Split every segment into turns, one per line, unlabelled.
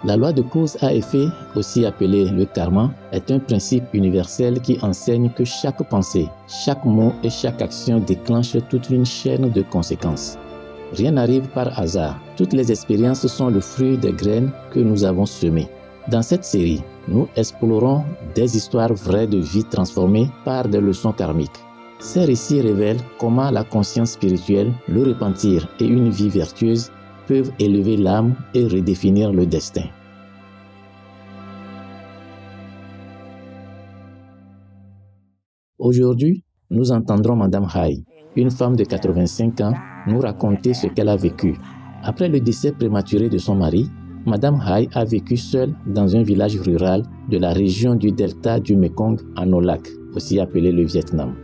La loi de cause à effet, aussi appelée le karma, est un principe universel qui enseigne que chaque pensée, chaque mot et chaque action déclenche toute une chaîne de conséquences. Rien n'arrive par hasard. Toutes les expériences sont le fruit des graines que nous avons semées. Dans cette série, nous explorons des histoires vraies de vie transformées par des leçons karmiques. Ces récits révèlent comment la conscience spirituelle, le repentir et une vie vertueuse peuvent élever l'âme et redéfinir le destin. Aujourd'hui, nous entendrons Madame Hai, une femme de 85 ans, nous raconter ce qu'elle a vécu. Après le décès prématuré de son mari, Madame Hai a vécu seule dans un village rural de la région du delta du Mekong en Olac, aussi appelé le Vietnam.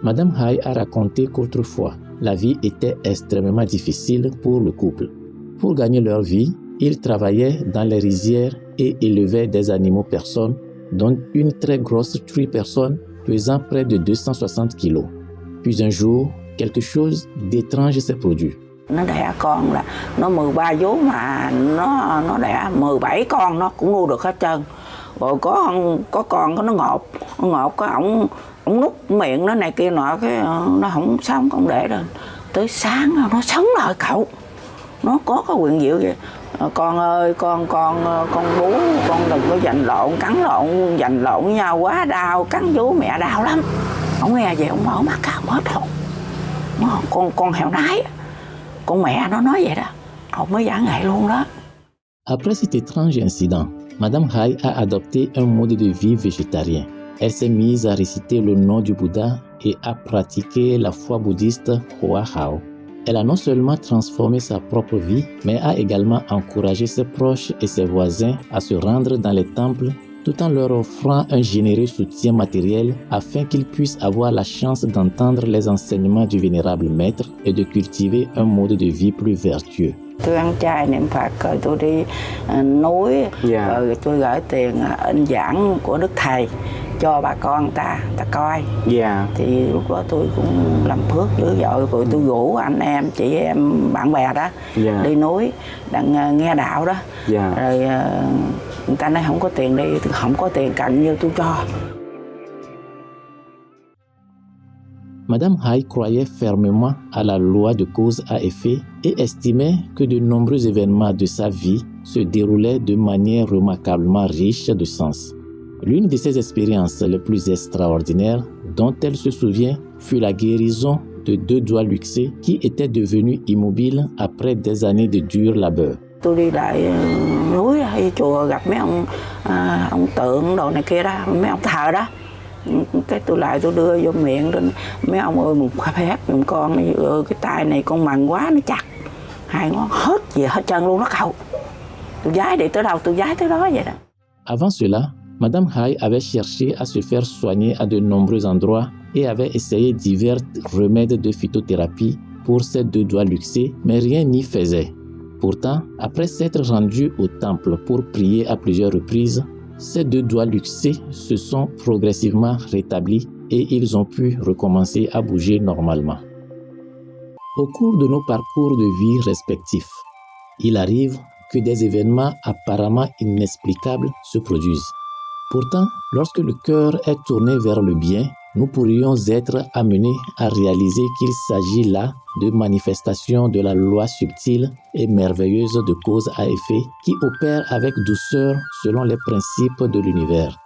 Madame Hai a raconté qu'autrefois, la vie était extrêmement difficile pour le couple. Pour gagner leur vie, ils travaillaient dans les rizières et élevaient des animaux personnes, dont une très grosse truie personne pesant près de 260 kilos. Puis un jour, quelque chose d'étrange s'est produit.
Nó đẻ con là nó 13 vú mà nó đẻ 17 con nó cũng nuôi được hết trơn. Rồi có con nó ngộp có ổng nút miệng nó này kia nọ cái nó không sống không để lên. Tới sáng nó sống lại cậu. Nó có cái quyền diệu vậy. Con ơi con bú con đừng có giành lộn cắn lộn giành lộn với nhau quá đau cắn vú mẹ đau lắm. Ông nghe vậy ông mở mắt ra ông hết hồn. Con heo nái. Con mẹ nó nói vậy đó. Ông mới giả ngại luôn đó.
Après cet étrange incident, Madame Hai a adopté un mode de vie végétarien. Elle s'est mise à réciter le nom du Bouddha et à pratiquer la foi bouddhiste Hoa Hao. Elle a non seulement transformé sa propre vie, mais a également encouragé ses proches et ses voisins à se rendre dans les temples tout en leur offrant un généreux soutien matériel afin qu'ils puissent avoir la chance d'entendre les enseignements du vénérable maître et de cultiver un mode de vie plus vertueux.
Tôi ăn chay niệm Phật rồi tôi đi núi rồi tôi gửi tiền in giảng của Đức Thầy cho bà con ta coi. Thì lúc đó tôi cũng làm phước dữ dội rồi tôi rủ anh em chị em bạn bè đó đi núi đang nghe đạo đó. Rồi người ta nói không có tiền đi, không có tiền cạnh như tôi cho.
Madame Hai croyait fermement à la loi de cause à effet et estimait que de nombreux événements de sa vie se déroulaient de manière remarquablement riche de sens. L'une de ses expériences les plus extraordinaires dont elle se souvient fut la guérison de 2 doigts luxés qui étaient devenus immobiles après des années de dur labeur.
Tôi đi lại núi hay chùa gặp mấy ông tượng đồ này kia đó, mấy ông thờ đó. Cái tôi lại tôi đưa vô miệng đó. Mấy ông ơi một phép giùm con cái tay này con mần quá nó chặt. Hai ngón hết gì hết trơn luôn đó cậu. Tôi giái đi tới đâu tôi giái tới đó vậy đó.
Avant cela, Madame Hai avait cherché à se faire soigner à de nombreux endroits et avait essayé divers remèdes de phytothérapie pour ses 2 doigts luxés, mais rien n'y faisait. Pourtant, après s'être rendue au temple pour prier à plusieurs reprises, ces 2 doigts luxés se sont progressivement rétablis et ils ont pu recommencer à bouger normalement. Au cours de nos parcours de vie respectifs, il arrive que des événements apparemment inexplicables se produisent. Pourtant, lorsque le cœur est tourné vers le bien, nous pourrions être amenés à réaliser qu'il s'agit là de manifestations de la loi subtile et merveilleuse de cause à effet qui opère avec douceur selon les principes de l'univers.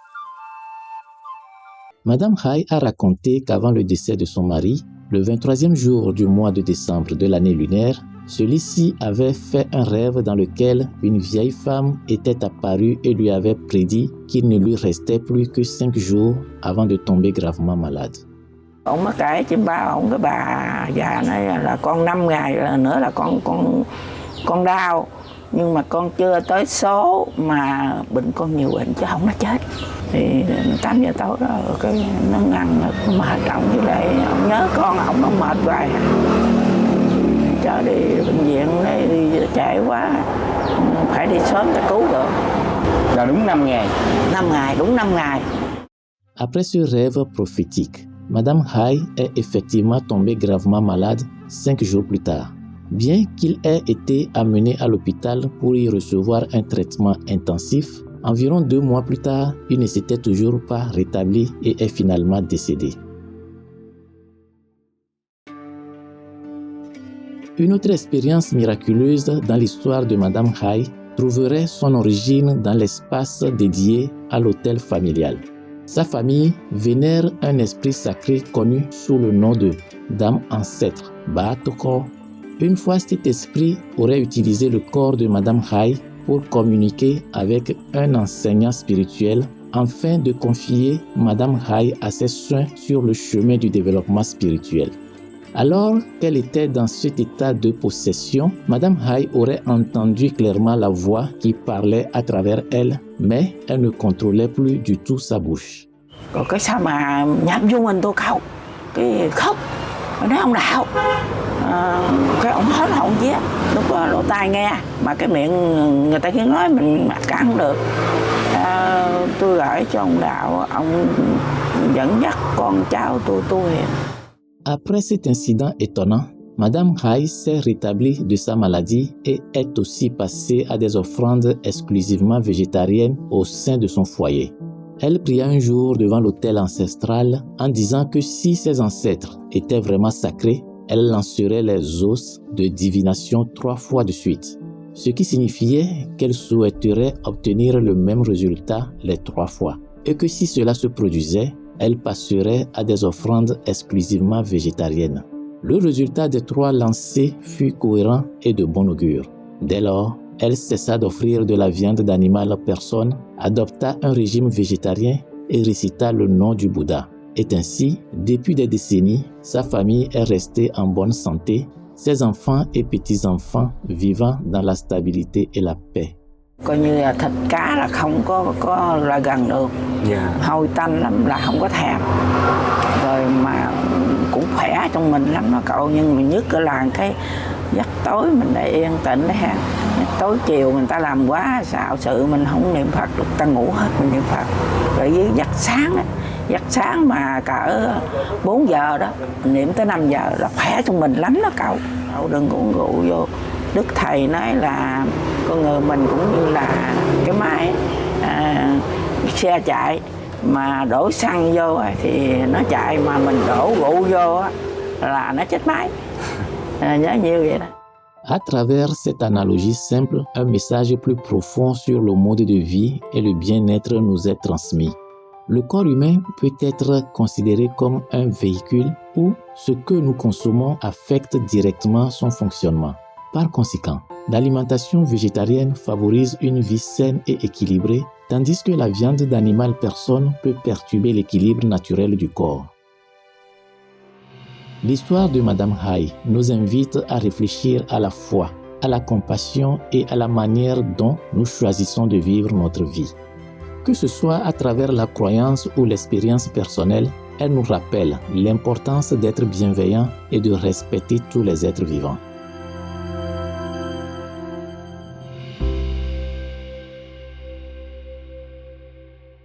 Madame Hai a raconté qu'avant le décès de son mari, le 23e jour du mois de décembre de l'année lunaire, celui-ci avait fait un rêve dans lequel une vieille femme était apparue et lui avait prédit qu'il ne lui restait plus que 5 jours avant de tomber gravement malade.
Ông mới kể cho ông cái bà già này là con 5 ngày nữa là con đau nhưng mà con chưa tới số mà bệnh con nhiều bệnh chứ không nó chết. Thì 8 giờ tối đó cái nó ngăn mệt ông với lại ông nhớ con ông nó mệt hoài. Chở đi bệnh viện đi trễ quá phải đi sớm để cứu được.
Là đúng 5 ngày.
5 ngày, đúng 5 ngày.
Après ce rêve prophétique, Madame Hai est effectivement tombée gravement malade 5 jours plus tard. Bien qu'il ait été amené à l'hôpital pour y recevoir un traitement intensif, environ 2 mois plus tard, il ne s'était toujours pas rétabli et est finalement décédé. Une autre expérience miraculeuse dans l'histoire de Madame Hai trouverait son origine dans l'espace dédié à l'hôtel familial. Sa famille vénère un esprit sacré connu sous le nom de Dame Ancêtre, Baatoko. Une fois cet esprit aurait utilisé le corps de Madame Hai pour communiquer avec un enseignant spirituel afin de confier Madame Hai à ses soins sur le chemin du développement spirituel. Alors qu'elle était dans cet état de possession, Madame Hai aurait entendu clairement la voix qui parlait à travers elle, mais elle ne contrôlait plus du tout sa bouche.
Rồi cái sao mà nhập vô mình tôi khóc, cái khóc, nói ông đạo, cái ông hết hồn chứ, lúc đó lỗ tai nghe, mà cái miệng người ta khiến nói mình cản không được. Tôi gửi cho ông đạo, ông dẫn dắt con cháu tôi tu hiền.
Après cet incident étonnant, Madame Hai s'est rétablie de sa maladie et est aussi passée à des offrandes exclusivement végétariennes au sein de son foyer. Elle pria un jour devant l'autel ancestral en disant que si ses ancêtres étaient vraiment sacrés, elle lancerait les os de divination 3 fois de suite, ce qui signifiait qu'elle souhaiterait obtenir le même résultat les 3 fois, et que si cela se produisait, elle passerait à des offrandes exclusivement végétariennes. Le résultat des 3 lancers fut cohérent et de bon augure. Dès lors, elle cessa d'offrir de la viande d'animal à personne, adopta un régime végétarien et récita le nom du Bouddha. Et ainsi, depuis des décennies, sa famille est restée en bonne santé, ses enfants et petits-enfants vivant dans la stabilité et la paix.
Coi như là thịt cá là không có là gần được, hôi tanh lắm là không có thèm, rồi mà cũng khỏe trong mình lắm đó cậu. Nhưng mà nhất là cái giấc tối mình để yên tĩnh đấy ha, tối chiều người ta làm quá xạo sự mình không niệm Phật được, ta ngủ hết mình niệm Phật. Rồi với giấc sáng mà cỡ 4 giờ đó mình niệm tới 5 giờ là khỏe trong mình lắm đó cậu. Cậu đừng có uống rượu vô. Đức Thầy nói là con người mình cũng như là cái máy xe chạy, mà đổ xăng vô thì nó chạy, mà mình đổ rượu vô là nó chết máy. Nhớ nhiều vậy đó.
À travers cette analogie simple, un message plus profond sur le mode de vie et le bien-être nous est transmis. Le corps humain peut être considéré comme un véhicule où ce que nous consommons affecte directement son fonctionnement. Par conséquent, l'alimentation végétarienne favorise une vie saine et équilibrée, tandis que la viande d'animal personne peut perturber l'équilibre naturel du corps. L'histoire de Madame Hai nous invite à réfléchir à la foi, à la compassion et à la manière dont nous choisissons de vivre notre vie. Que ce soit à travers la croyance ou l'expérience personnelle, elle nous rappelle l'importance d'être bienveillant et de respecter tous les êtres vivants.